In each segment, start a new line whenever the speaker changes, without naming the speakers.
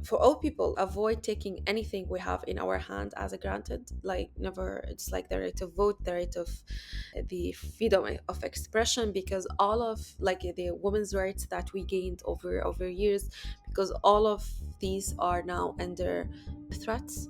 for all people, avoid taking anything we have in our hand as a granted. Like, never, it's like the right to vote, the right of the freedom of expression, because all of like the women's rights that we gained over years, because all of these are now under threats.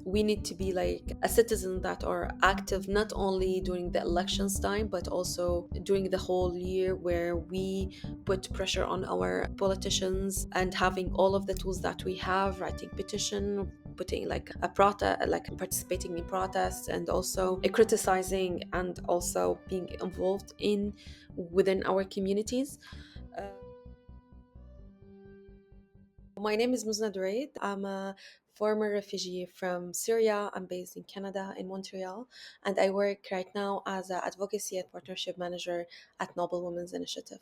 We need to be like a citizen that are active, not only during the elections time but also during the whole year, where we put pressure on our politicians, and having all of the tools that we have, writing petition, putting like a protest, like participating in protests, and also criticizing, and also being involved in within our communities. uh, My name is Muzna Duried. I'm a former refugee from Syria. I'm based in Canada, in Montreal, and I work right now as an Advocacy and Partnership Manager at Noble Women's Initiative.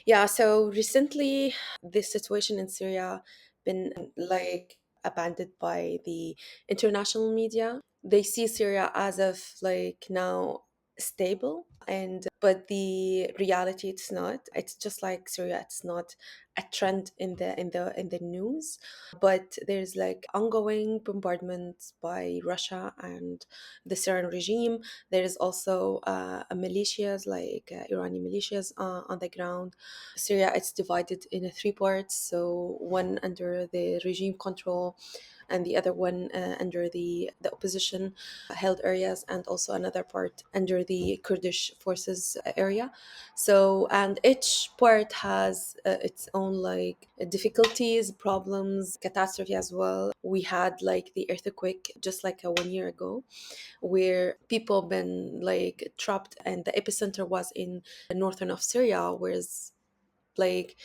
Yeah, so recently, this situation in Syria been like abandoned by the international media. They see Syria as of like now stable, and but the reality, it's not. It's just like Syria, it's not a trend in the news, but there's like ongoing bombardments by Russia and the Syrian regime. There is also militias, like Iranian militias on the ground. Syria, it's divided in three parts, so one under the regime control, and the other one under the opposition held areas, and also another part under the Kurdish forces area. So, and each part has its own like difficulties, problems, catastrophe as well. We had like the earthquake just like 1 year ago, where people been like trapped, and the epicenter was in the northern of Syria, whereas like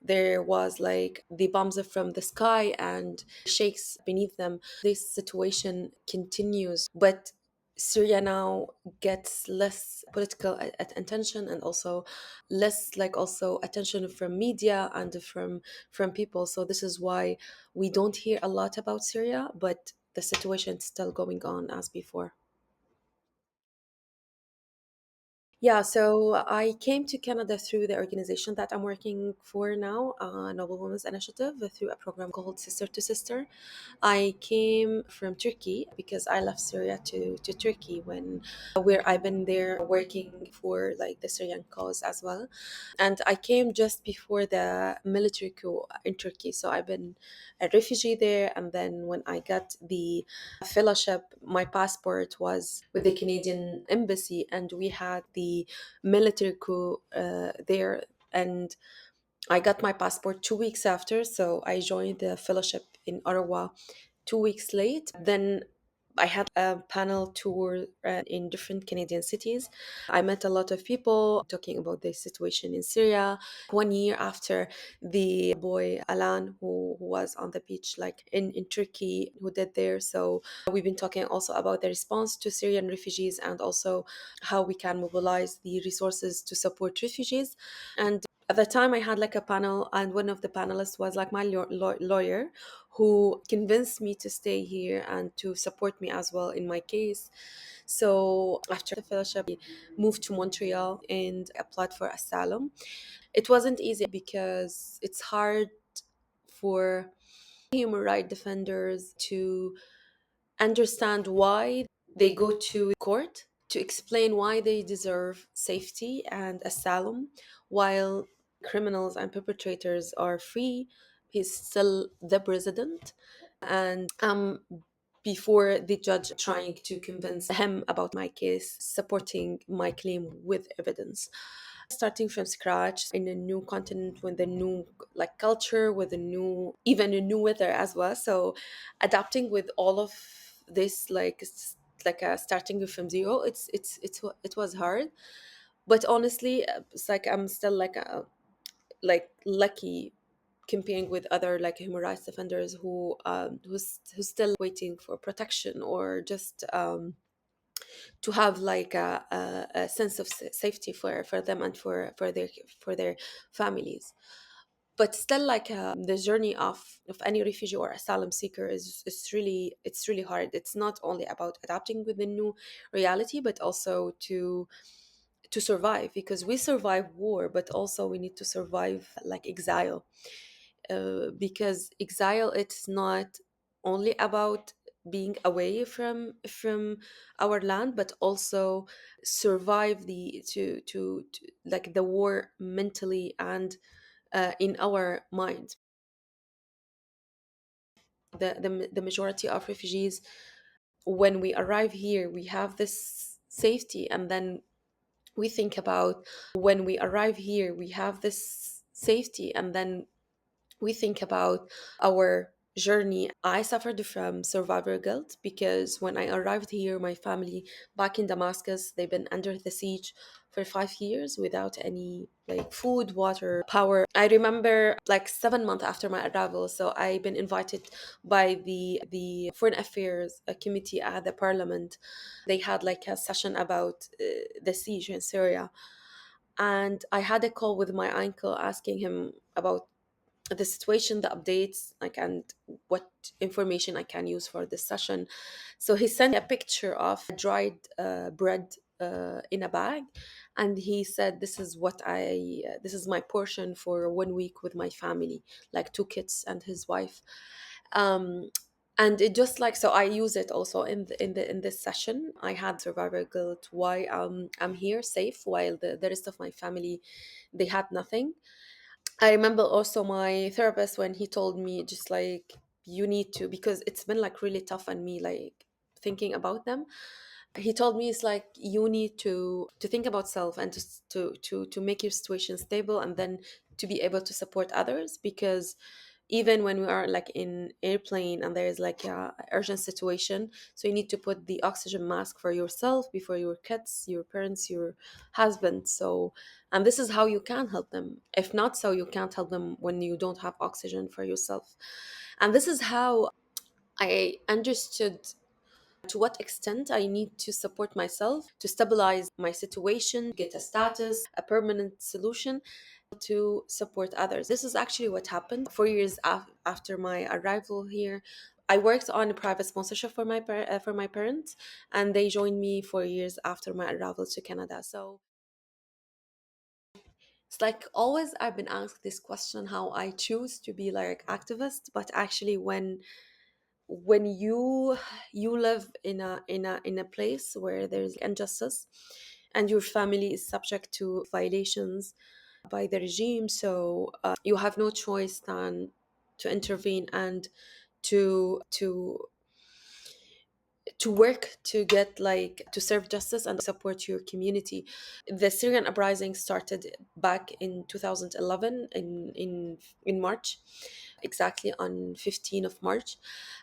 there was like the bombs from the sky and shakes beneath them. This situation continues, but Syria now gets less political attention, and also less like also attention from media and from people. So this is why we don't hear a lot about Syria, but the situation is still going on as before. Yeah, so I came to Canada through the organization that I'm working for now, Noble Women's Initiative, through a program called Sister to Sister. I came from Turkey because I left Syria to Turkey when where I've been there working for like the Syrian cause as well. And I came just before the military coup in Turkey. So I've been a refugee there, and then when I got the fellowship, my passport was with the Canadian embassy, and we had the military coup there. And I got my passport 2 weeks after, so I joined the fellowship in Ottawa 2 weeks late. Then I had a panel tour in different Canadian cities. I met a lot of people talking about the situation in Syria. 1 year after the boy Alan, who was on the beach, like in Turkey, who did there. So we've been talking also about the response to Syrian refugees, and also how we can mobilize the resources to support refugees. And at the time, I had like a panel, and one of the panelists was like my lawyer, who convinced me to stay here and to support me as well in my case. So after the fellowship, I moved to Montreal and applied for asylum. It wasn't easy because it's hard for human rights defenders to understand why they go to court to explain why they deserve safety and asylum, while criminals and perpetrators are free. He's still the president, and before the judge trying to convince him about my case, supporting my claim with evidence. Starting from scratch in a new continent with a new like culture, with a new, even a new weather as well. So adapting with all of this, like like starting from zero, it was hard. But honestly, it's like I'm still like lucky comparing with other like human rights defenders who's still waiting for protection, or just to have like a sense of safety for them and for their families. But still, like the journey of any refugee or asylum seeker is really, it's really hard. It's not only about adapting with the new reality, but also to survive, because we survive war, but also we need to survive like exile. because exile, it's not only about being away from our land, but also survive to like the war mentally and in our minds. The majority of refugees, when we arrive here, we have this safety, and then we think about when we arrive here, we have this safety, and then we think about our journey. I suffered from survivor guilt because when I arrived here, my family back in Damascus, they've been under the siege for 5 years without any like food, water, power. I remember like 7 months after my arrival, so I've been invited by the Foreign Affairs Committee at the Parliament. They had like a session about the siege in Syria, and I had a call with my uncle asking him about the situation, the updates, like, and what information I can use for this session. So he sent a picture of dried bread in a bag, and he said, "This is what this is my portion for 1 week with my family, like two kids and his wife." Um, and it just like so, I use it also in this session. I had survivor guilt why I'm here safe while the rest of my family, they had nothing. I remember also my therapist when he told me just like you need to, because it's been like really tough on me like thinking about them. He told me it's like you need to think about self and to make your situation stable, and then to be able to support others, because even when we are like in airplane and there is like a urgent situation, so you need to put the oxygen mask for yourself before your kids, your parents, your husband. So, and this is how you can help them. If not so, you can't help them when you don't have oxygen for yourself. And this is how I understood to what extent I need to support myself to stabilize my situation, get a status, a permanent solution, to support others. This is actually what happened 4 years after my arrival here. I worked on a private sponsorship for for my parents, and they joined me 4 years after my arrival to Canada. So it's like always I've been asked this question how I choose to be like activist, but actually when you live in a place where there's injustice and your family is subject to violations by the regime, so you have no choice than to intervene and to to work to get like to serve justice and support your community. The Syrian uprising started back in 2011 in March, exactly on 15th of March.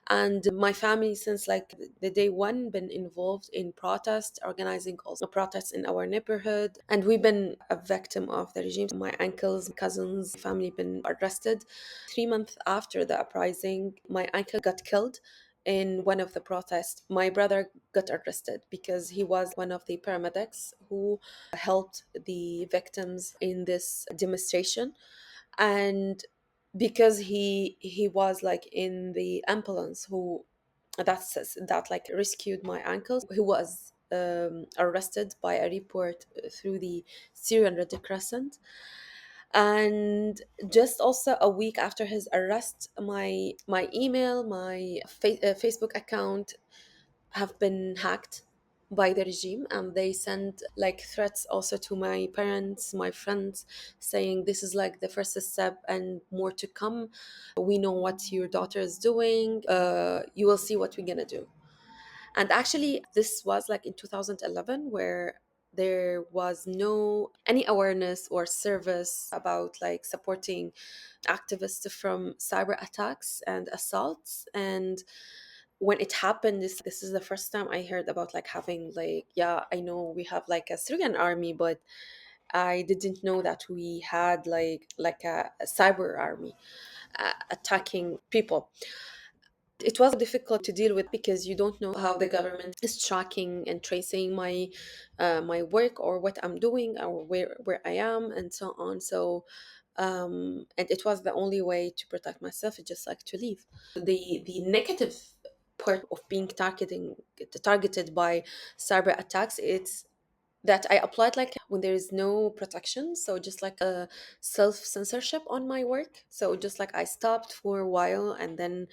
And my family, since like the day one, been involved in protest, organizing also protests in our neighborhood. And we've been a victim of the regime. My uncles, cousins, family been arrested. 3 months after the uprising, my uncle got killed in one of the protests. My brother got arrested because he was one of the paramedics who helped the victims in this demonstration. And because he was like in the ambulance who that like rescued my uncle, who was arrested by a report through the Syrian Red Crescent. And just also a week after his arrest, my email, my Facebook account have been hacked by the regime, and they send like threats also to my parents, my friends, saying this is like the first step and more to come. We know what your daughter is doing. You will see what we're gonna do. And actually, this was like in 2011, where there was no any awareness or service about like supporting activists from cyber attacks and assaults. And when it happened, this is the first time I heard about like having like, yeah, I know we have like a Syrian army, but I didn't know that we had like a cyber army attacking people. It was difficult to deal with because you don't know how the government is tracking and tracing my work or what I'm doing or where I am and so on. So and it was the only way to protect myself is just like to leave. The negative part of being targeted by cyber attacks, that I applied like when there is no protection, so just like a self censorship on my work. So just like I stopped for a while, and then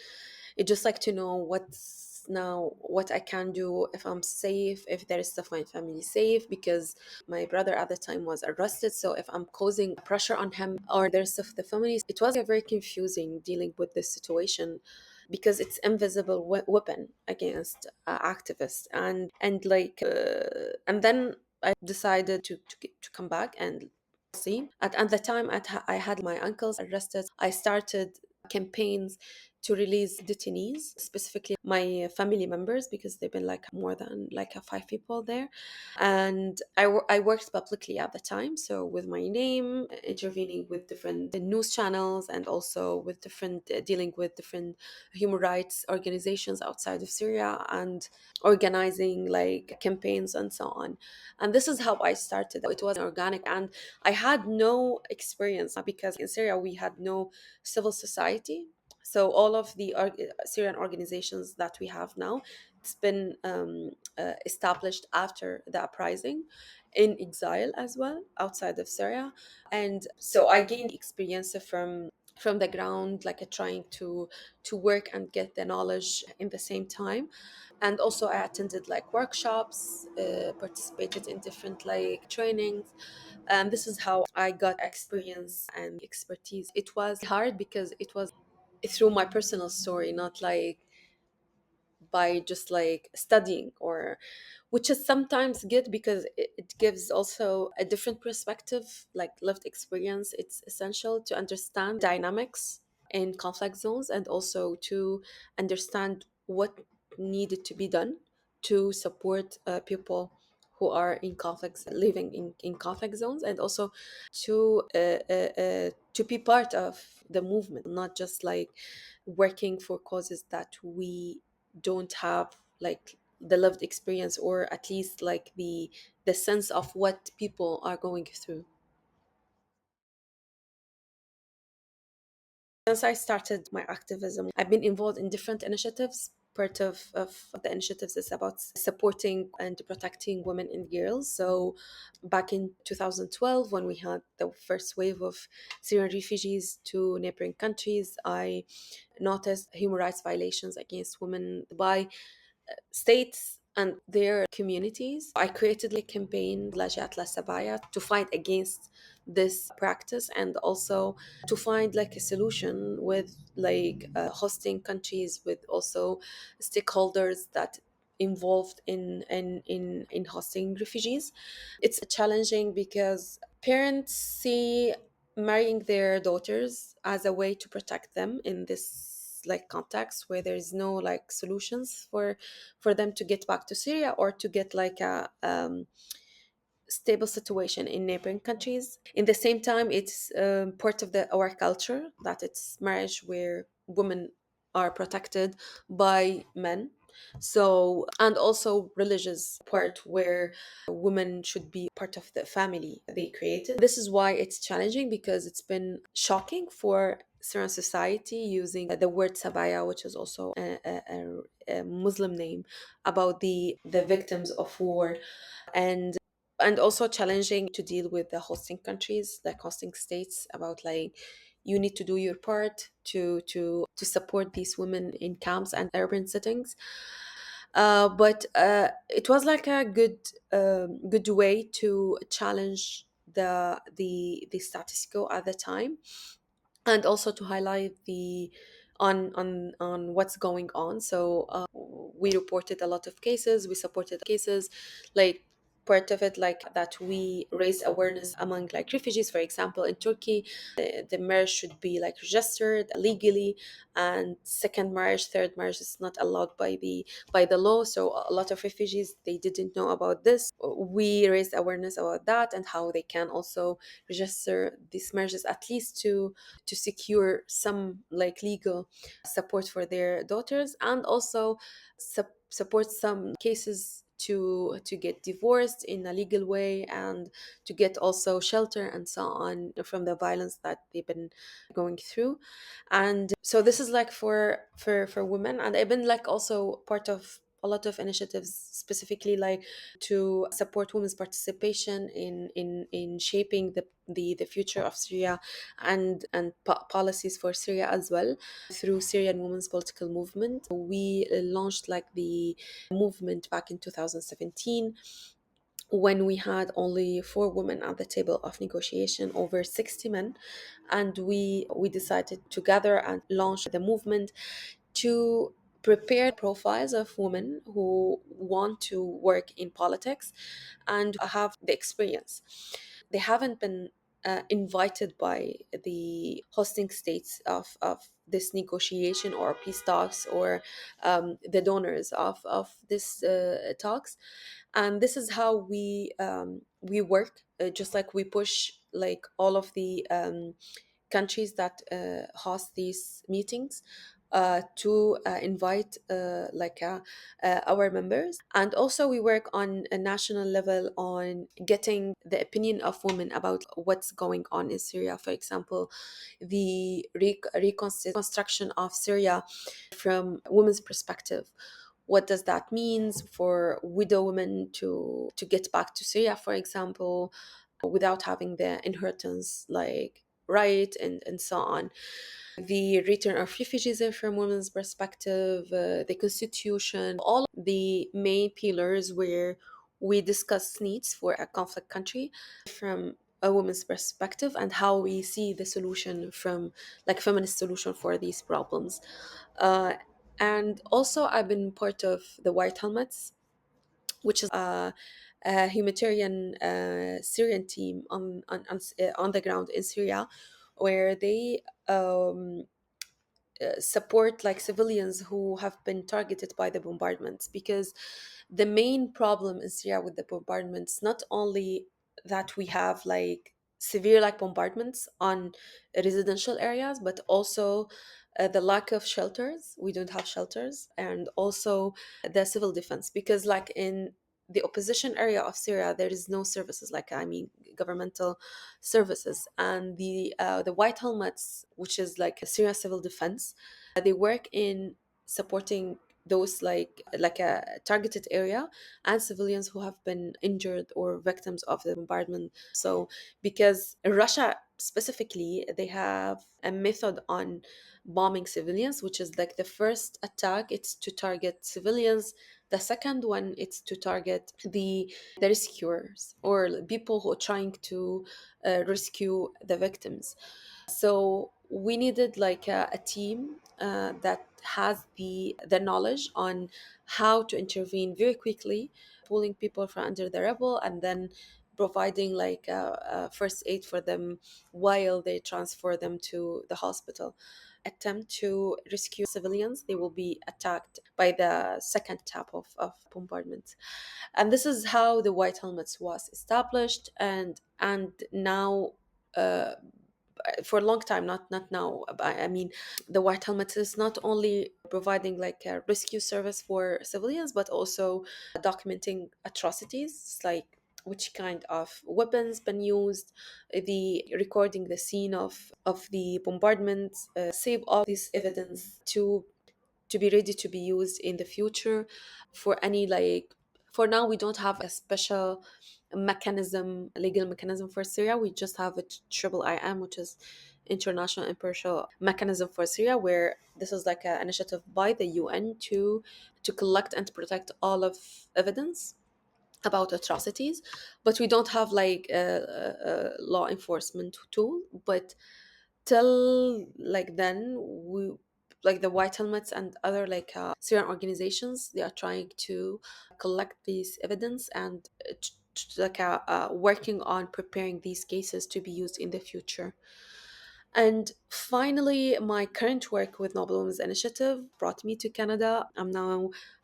it just like to know what's now what I can do, if I'm safe, if there is stuff my family safe, because my brother at the time was arrested. So if I'm causing pressure on him or there's stuff the family, it was very confusing dealing with this situation because it's invisible weapon against activists. And then I decided to come back and see. At the time, I had my uncles arrested. I started campaigns to release detainees, specifically my family members, because they've been like more than like 5 people there. And I worked publicly at the time, so with my name, intervening with different news channels, and also with different dealing with different human rights organizations outside of Syria, and organizing like campaigns and so on. And this is how I started. It was organic, and I had no experience because in Syria we had no civil society. So all of the Syrian organizations that we have now, it's been established after the uprising in exile as well outside of Syria. And so I gained experience from the ground, like trying to work and get the knowledge in the same time. And also I attended like workshops, participated in different like trainings, and this is how I got experience and expertise. It was hard because it was through my personal story, not like by just like studying, or which is sometimes good because it gives also a different perspective, like lived experience. It's essential to understand dynamics in conflict zones, and also to understand what needed to be done to support people who are in conflicts, living in conflict zones, and also to be part of the movement, not just like working for causes that we don't have like the lived experience, or at least like the sense of what people are going through. Since I started my activism, I've been involved in different initiatives. Part of the initiatives is about supporting and protecting women and girls. So back in 2012, when we had the first wave of Syrian refugees to neighboring countries, I noticed human rights violations against women by states and their communities. I created a campaign, Lajat La Sabaya, to fight against this practice, and also to find like a solution with like hosting countries, with also stakeholders that involved in hosting refugees. It's challenging because parents see marrying their daughters as a way to protect them in this like context where there is no like solutions for them to get back to Syria, or to get like a stable situation in neighboring countries. In the same time, it's part of our culture that it's marriage where women are protected by men. So, and also religious part where women should be part of the family they created. This is why it's challenging, because it's been shocking for Syrian society using the word sabaya, which is also a Muslim name, about the victims of war. And also challenging to deal with the hosting countries, like hosting states, about like you need to do your part to support these women in camps and urban settings. But it was like a good way to challenge the status quo at the time, and also to highlight the on what's going on. So we reported a lot of cases, we supported cases, like part of it like that we raised awareness among like refugees. For example, in Turkey, the marriage should be like registered legally, and second marriage, third marriage is not allowed by the law. So a lot of refugees, they didn't know about this. We raised awareness about that, and how they can also register these marriages, at least to secure some like legal support for their daughters, and also support some cases to get divorced in a legal way, and to get also shelter and so on from the violence that they've been going through. And so this is like for women, and I've been like also part of a lot of initiatives specifically like to support women's participation in shaping the future of Syria and policies for Syria as well through Syrian women's political movement. We launched like the movement back in 2017 when we had only 4 women at the table of negotiation over 60 men, and we decided together and launch the movement to prepare profiles of women who want to work in politics and have the experience. They haven't been invited by the hosting states of this negotiation or peace talks or the donors of this talks. And this is how we work, just like we push like all of the countries that host these meetings to invite our members. And also we work on a national level on getting the opinion of women about what's going on in Syria. For example, the reconstruction of Syria from women's perspective. What does that mean for widow women to get back to Syria, for example, without having the inheritance like right and so on. The return of refugees from women's perspective, the constitution, all the main pillars where we discuss needs for a conflict country from a woman's perspective and how we see the solution from like feminist solution for these problems. Uh, and also I've been part of the White Helmets, which is a humanitarian Syrian team on the ground in Syria, where they support like civilians who have been targeted by the bombardments, because the main problem in Syria with the bombardments not only that we have like severe like bombardments on residential areas, but also the lack of shelters. We don't have shelters, and also the civil defense, because like in the opposition area of Syria, there is no services, like I mean governmental services. And the White Helmets, which is like a Syria civil defense, they work in supporting those like a targeted area and civilians who have been injured or victims of the bombardment. So because Russia specifically, they have a method on bombing civilians, which is like the first attack it's to target civilians, the second one it's to target the rescuers or people who are trying to rescue the victims. So we needed like a team that has the knowledge on how to intervene very quickly, pulling people from under the rubble, and then providing like first aid for them while they transfer them to the hospital. Attempt to rescue civilians, they will be attacked by the second tap of bombardment. And this is how the White Helmets was established. And now uh, for a long time, not now. I mean, the White Helmet is not only providing like a rescue service for civilians, but also documenting atrocities, like which kind of weapons been used, the recording the scene of the bombardment, save all this evidence to be ready to be used in the future for any like. For now we don't have a special mechanism, legal mechanism for Syria. We just have a triple IM, which is international impartial mechanism for Syria, where this is like an initiative by the UN to collect and protect all of evidence about atrocities. But we don't have like a law enforcement tool. But till like then, we like the White Helmets and other like Syrian organizations, they are trying to collect these evidence and working on preparing these cases to be used in the future. And finally, my current work with Noble Women's Initiative brought me to Canada. I'm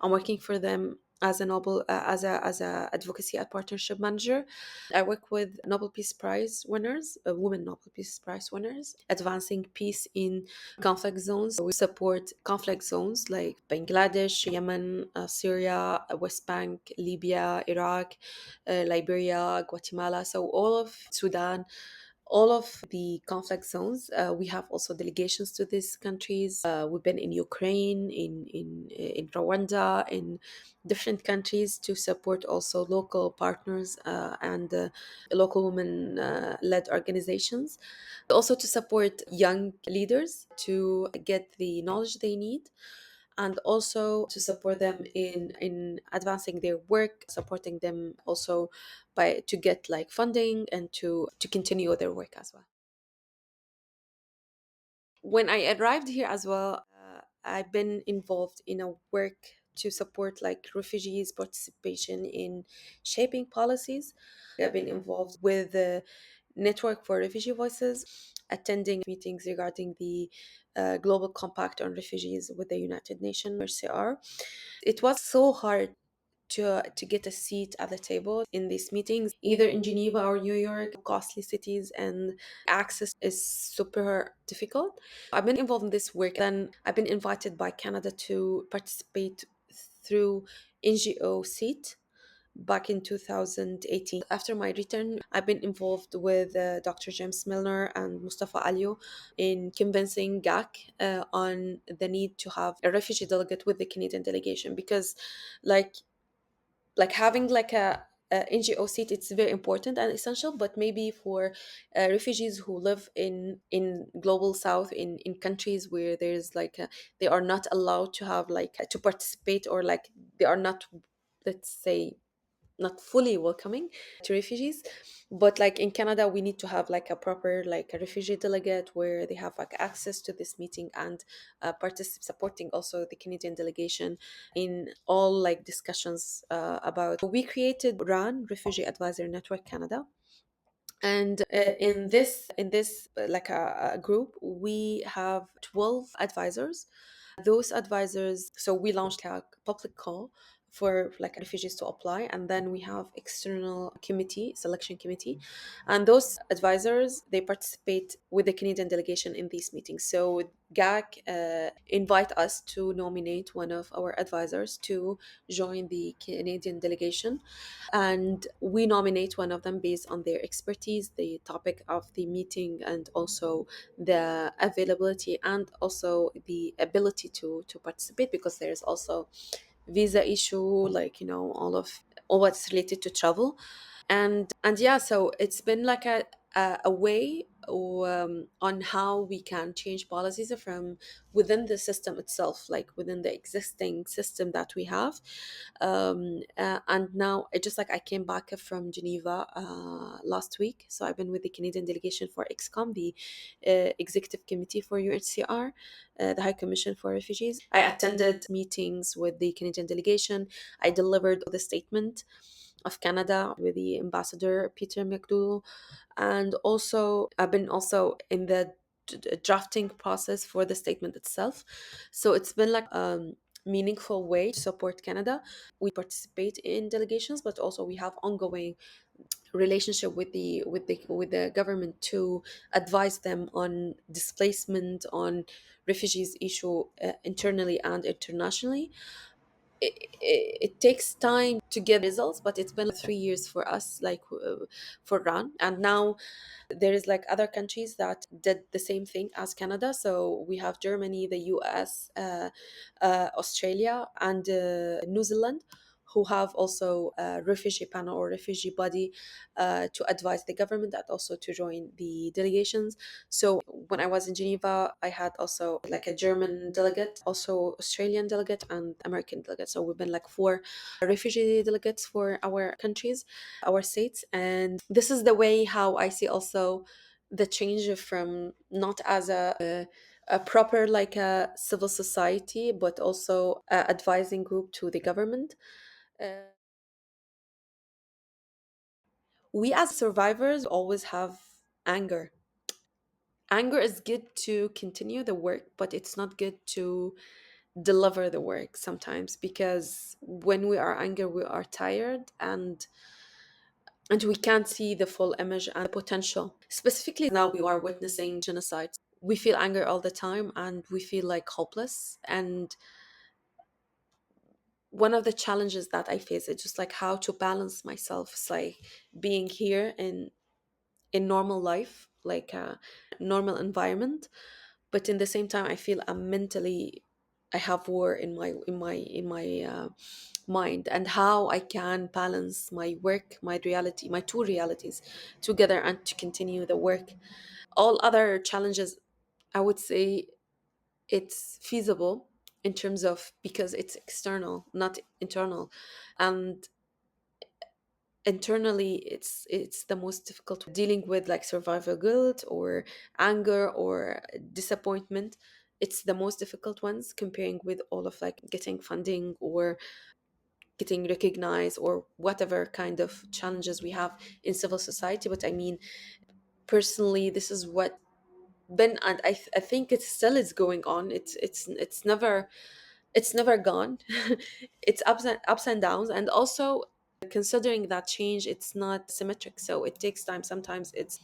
working for them as a Nobel as a advocacy and partnership manager. I work with Nobel Peace Prize winners, women Nobel Peace Prize winners, advancing peace in conflict zones. We support conflict zones like Bangladesh, Yemen, Syria, West Bank, Libya, Iraq, Liberia, Guatemala. So all of Sudan, all of the conflict zones. We have also delegations to these countries. We've been in Ukraine, in Rwanda, in different countries to support also local partners and local women led organizations. Also to support young leaders to get the knowledge they need, and also to support them in advancing their work, supporting them also by to get like funding and to continue their work as well. When I arrived here as well, I've been involved in a work to support like refugees participation in shaping policies. I've been involved with the network for refugee voices, attending meetings regarding the global compact on refugees with the United Nations, RCR. It was so hard to get a seat at the table in these meetings, either in Geneva or New York, costly cities, and access is super difficult. I've been involved in this work, then I've been invited by Canada to participate through NGO seat back in 2018. After my return, I've been involved with Dr. James Milner and Mustafa Alio in convincing GAC on the need to have a refugee delegate with the Canadian delegation, because like having like a NGO seat, it's very important and essential. But maybe for refugees who live in global south, in countries where there's like they are not allowed to have like to participate, or like they are not, let's say, not fully welcoming to refugees. But like in Canada, we need to have like a proper like a refugee delegate where they have like access to this meeting and supporting also the Canadian delegation in all like discussions about. We created RAN, Refugee Advisor Network Canada, and in this like a group, we have 12 advisors. Those advisors, so we launched a public call for like refugees to apply, and then we have external committee, selection committee, and those advisors, they participate with the Canadian delegation in these meetings. So GAC invite us to nominate one of our advisors to join the Canadian delegation, and we nominate one of them based on their expertise, the topic of the meeting, and also the availability and also the ability to participate, because there's also visa issue, like all what's related to travel. And yeah, so it's been like a way on how we can change policies from within the system itself, like within the existing system that we have. And now it just like I came back from Geneva last week, so I've been with the Canadian delegation for XCOM, the executive committee for UNHCR, the High Commission for Refugees. I attended meetings with the Canadian delegation. I delivered the statement of Canada with the ambassador Peter McDougall, and also I've been also in the drafting process for the statement itself. So it's been like meaningful way to support Canada. We participate in delegations, but also we have ongoing relationship with the government to advise them on displacement, on refugees issue internally and internationally. It takes time to get results, but it's been 3 years for us, like for RAN. And now there is like other countries that did the same thing as Canada. So we have Germany, the US, Australia, and New Zealand, who have also a refugee panel or refugee body to advise the government and also to join the delegations. So when I was in Geneva, I had also like a German delegate, also Australian delegate, and American delegate. So we've been like four refugee delegates for our countries, our states. And this is the way how I see also the change from not as a proper like a civil society, but also a advising group to the government. Uh, we as survivors always have anger. Anger is good to continue the work, but it's not good to deliver the work sometimes, because when we are angry, we are tired, and we can't see the full image and the potential. Specifically now we are witnessing genocide. We feel anger all the time and we feel like hopeless. And one of the challenges that I face is just how to balance myself. It's being here in normal life like a normal environment, but in the same time I feel I'm mentally, I have war in my mind, and how I can balance my work, my reality, my two realities together, and to continue the work. All other challenges, I would say it's feasible in terms of, because it's external, not internal. And internally, it's the most difficult, dealing with like survival guilt or anger or disappointment. It's the most difficult ones, comparing with all of like getting funding or getting recognized or whatever kind of challenges we have in civil society. But I mean, personally, this is what been, and I think it still is going on. It's never gone. It's ups and downs, and also considering that change, it's not symmetric, so it takes time. Sometimes it's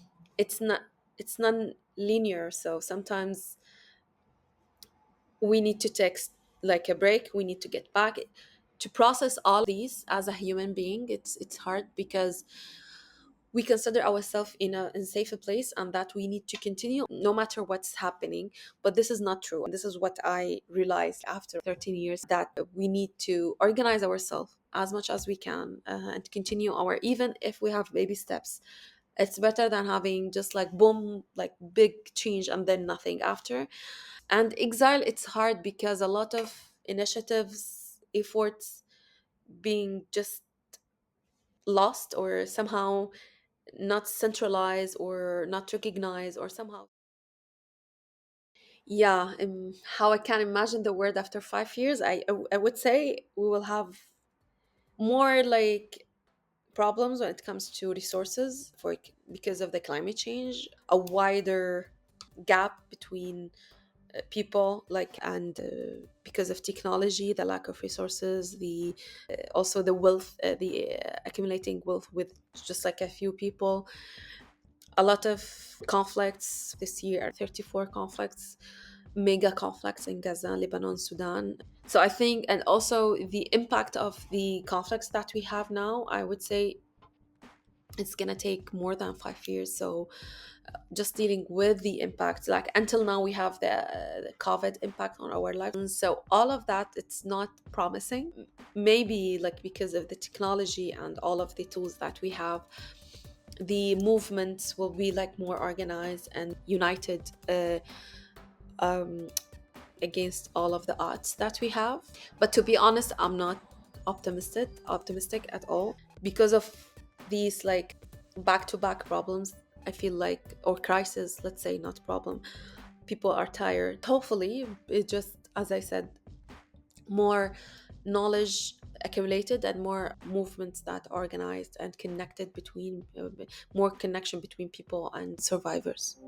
not, it's non-linear, so sometimes we need to take like a break, we need to get back to process all these. As a human being, it's hard because we consider ourselves in a safer place, and that we need to continue no matter what's happening. But this is not true, and this is what I realized after 13 years, that we need to organize ourselves as much as we can, and continue our, even if we have baby steps. It's better than having just like boom, like big change and then nothing after. And exile, it's hard because a lot of initiatives, efforts being just lost, or somehow not centralized or not recognized, or somehow, yeah. How I can imagine the world after 5 years, I would say we will have more like problems when it comes to resources, for because of the climate change, a wider gap between people, like, and because of technology, the lack of resources, the also the wealth, the accumulating wealth with just like a few people. A lot of conflicts this year, 34 conflicts, mega conflicts in Gaza, Lebanon, Sudan. So I think, and also the impact of the conflicts that we have now, I would say it's gonna take more than 5 years. So just dealing with the impact, like until now we have the COVID impact on our life, and so all of that, it's not promising. Maybe like because of the technology and all of the tools that we have, the movements will be like more organized and united, um, against all of the odds that we have. But to be honest, I'm not optimistic at all, because of these like back-to-back problems. I feel like, or crisis, let's say, not problem. People are tired. Hopefully, it just, as I said, more knowledge accumulated and more movements that organized and connected between, more connection between people and survivors.